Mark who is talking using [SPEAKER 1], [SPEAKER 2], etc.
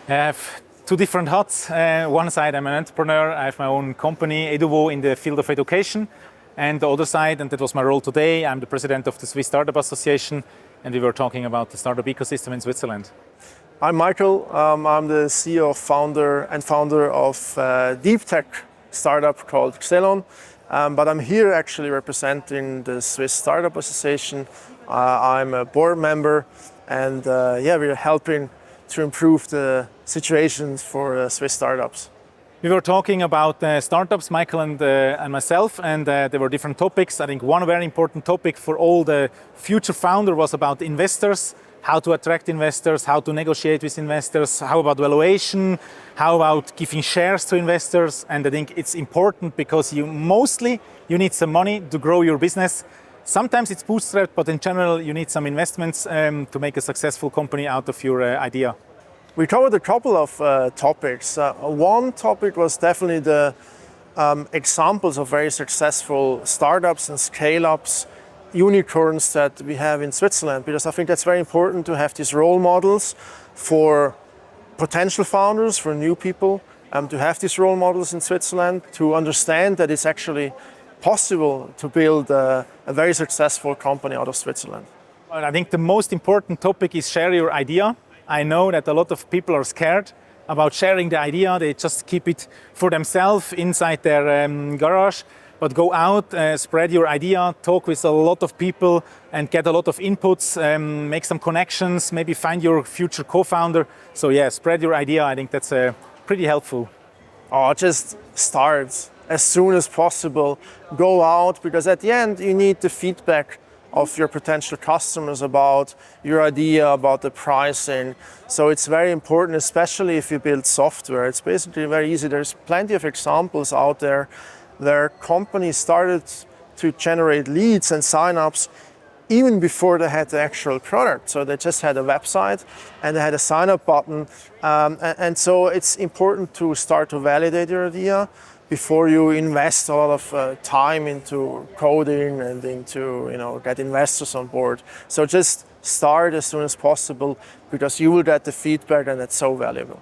[SPEAKER 1] I have two different hats. One side, I'm an entrepreneur. I have my own company, Eduvo, in the field of education. And the other side, and that was my role today, I'm the president of the Swiss Startup Association, and we were talking about the startup ecosystem in Switzerland.
[SPEAKER 2] I'm Michael. I'm the CEO, founder of a deep tech startup called Xelon. But I'm here actually representing the Swiss Startup Association. I'm a board member, and we're helping to improve the situations for Swiss startups.
[SPEAKER 1] We were talking about startups, Michael and myself, and there were different topics. I think one very important topic for all the future founders was about investors, how to attract investors, how to negotiate with investors, how about valuation, how about giving shares to investors. And I think it's important because you need some money to grow your business. Sometimes it's bootstrapped, but in general, you need some investments to make a successful company out of your idea.
[SPEAKER 2] We covered a couple of topics. One topic was definitely the examples of very successful startups and scale-ups, unicorns that we have in Switzerland, because I think that's very important to have these role models for potential founders, for new people, to have these role models in Switzerland, to understand that it's actually possible to build a very successful company out of Switzerland.
[SPEAKER 1] Well, I think the most important topic is share your idea. I know that a lot of people are scared about sharing the idea. They just keep it for themselves inside their garage. But go out, spread your idea, talk with a lot of people and get a lot of inputs, make some connections, maybe find your future co-founder. So yeah, spread your idea. I think that's pretty helpful.
[SPEAKER 2] Just start as soon as possible. Go out, because at the end you need the feedback of your potential customers about your idea, about the pricing. So it's very important, especially if you build software. It's basically very easy. There's plenty of examples out there where companies started to generate leads and signups even before they had the actual product. So they just had a website and they had a sign-up button. And so it's important to start to validate your idea before you invest a lot of time into coding and into get investors on board. So just start as soon as possible, because you will get the feedback, and that's so valuable.